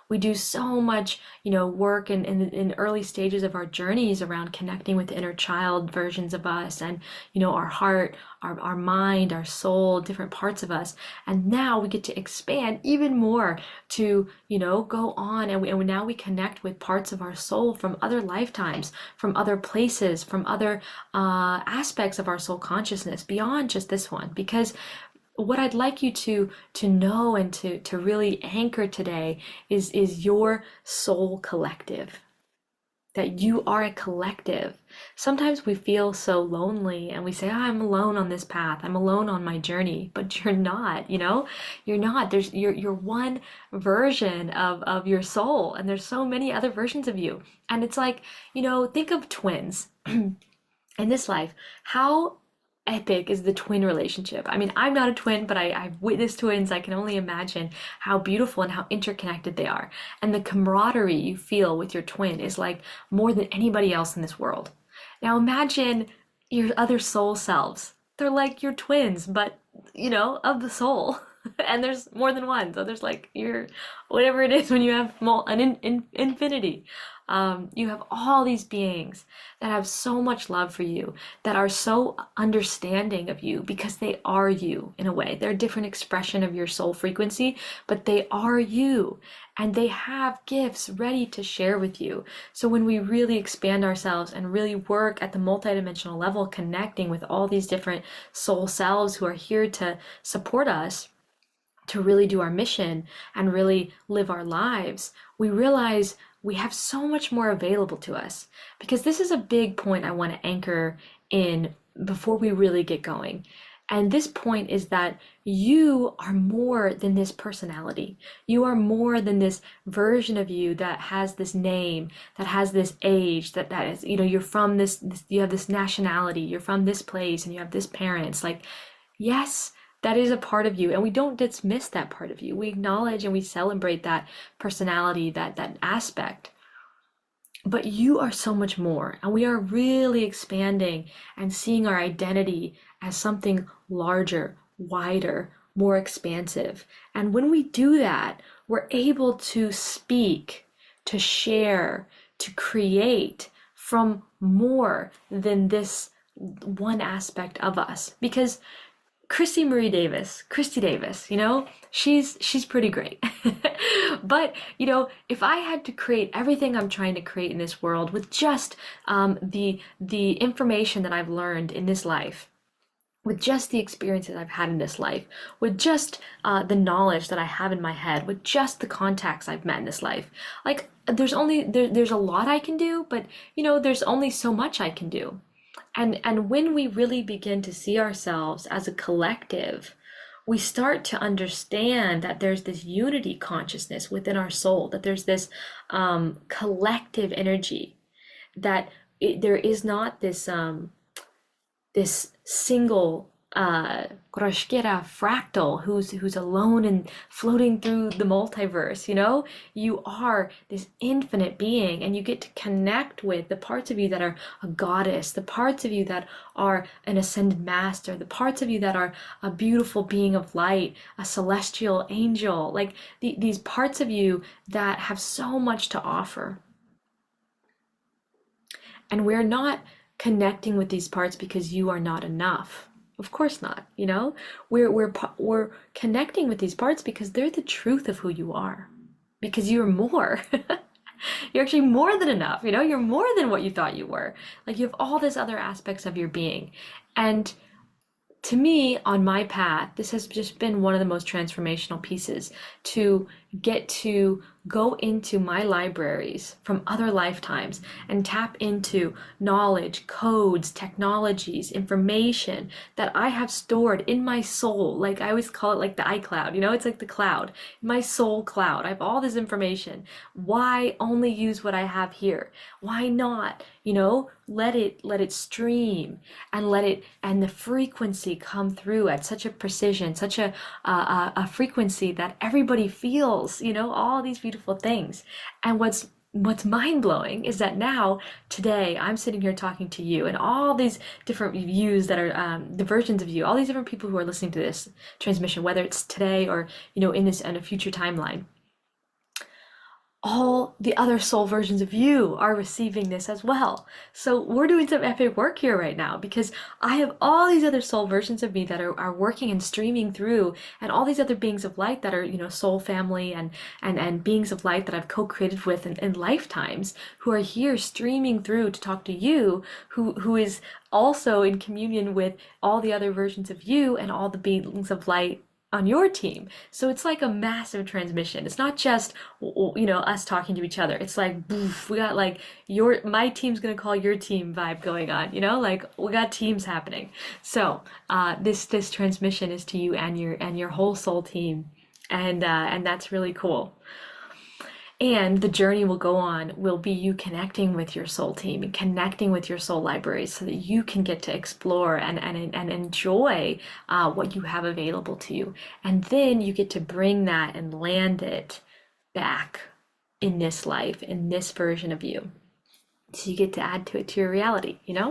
We do so much, work in early stages of our journeys around connecting with inner child versions of us and, our heart, our mind, our soul, different parts of us. And now we get to expand even more to, go on and now we connect with parts of our soul from other lifetimes, from other places, from other aspects of our soul consciousness beyond just this one. Because what I'd like you to know and to really anchor today is your soul collective. That you are a collective. Sometimes we feel so lonely and we say, I'm alone on this path. I'm alone on my journey, but you're not, You're not. You're one version of your soul, and there's so many other versions of you. And it's like, think of twins. In this life, how epic is the twin relationship? I mean, I'm not a twin, but I've witnessed twins. I can only imagine how beautiful and how interconnected they are. And the camaraderie you feel with your twin is like more than anybody else in this world. Now imagine your other soul selves. They're like your twins, but of the soul. And there's more than one. So there's like your whatever it is when you have an infinity. You have all these beings that have so much love for you, that are so understanding of you because they are you in a way. They're a different expression of your soul frequency, but they are you. And they have gifts ready to share with you. So when we really expand ourselves and really work at the multidimensional level, connecting with all these different soul selves who are here to support us, to really do our mission and really live our lives, we realize we have so much more available to us. Because this is a big point I want to anchor in before we really get going. And this point is that you are more than this personality. You are more than this version of you that has this name, that has this age, that is, you're from this, you have this nationality, you're from this place, and you have this parents. Like, yes, that is a part of you, and we don't dismiss that part of you. We acknowledge and we celebrate that personality, that aspect. But you are so much more, and we are really expanding and seeing our identity as something larger, wider, more expansive. And when we do that, we're able to speak, to share, to create from more than this one aspect of us. Because Kristy Davis, she's pretty great. But, if I had to create everything I'm trying to create in this world with just the information that I've learned in this life, with just the experiences I've had in this life, with just the knowledge that I have in my head, with just the contacts I've met in this life, like there's a lot I can do, but there's only so much I can do. And when we really begin to see ourselves as a collective, we start to understand that there's this unity consciousness within our soul, that there's this collective energy, that there is not this single fractal who's alone and floating through the multiverse. You are this infinite being, and you get to connect with the parts of you that are a goddess, the parts of you that are an ascended master, the parts of you that are a beautiful being of light, a celestial angel, like these parts of you that have so much to offer. And we're not connecting with these parts because you are not enough. Of course not, We're connecting with these parts because they're the truth of who you are. Because you're more. You're actually more than enough, You're more than what you thought you were. Like, you have all these other aspects of your being. And to me, on my path, this has just been one of the most transformational pieces, to get to go into my libraries from other lifetimes and tap into knowledge, codes, technologies, information that I have stored in my soul. Like, I always call it like the iCloud, it's like the cloud, my soul cloud. I have all this information. Why only use what I have here? Why not, let it stream and and the frequency come through at such a precision, such a frequency that everybody feels, all these beautiful things. And what's mind-blowing is that now, today, I'm sitting here talking to you, and all these different views that are the versions of you, all these different people who are listening to this transmission, whether it's today or in a future timeline. all the other soul versions of you are receiving this as well. So we're doing some epic work here right now because I have all these other soul versions of me that are working and streaming through, and all these other beings of light that are, soul family and beings of light that I've co-created with in lifetimes who are here streaming through to talk to you, who is also in communion with all the other versions of you and all the beings of light on your team. So it's like a massive transmission. It's not just us talking to each other. It's like boof, we got like my team's gonna call your team vibe going on, like we got teams happening. So this transmission is to you and your whole soul team, and that's really cool. And the journey will go on, will be you connecting with your soul team and connecting with your soul libraries so that you can get to explore and enjoy what you have available to you. And then you get to bring that and land it back in this life, in this version of you. So you get to add to it to your reality,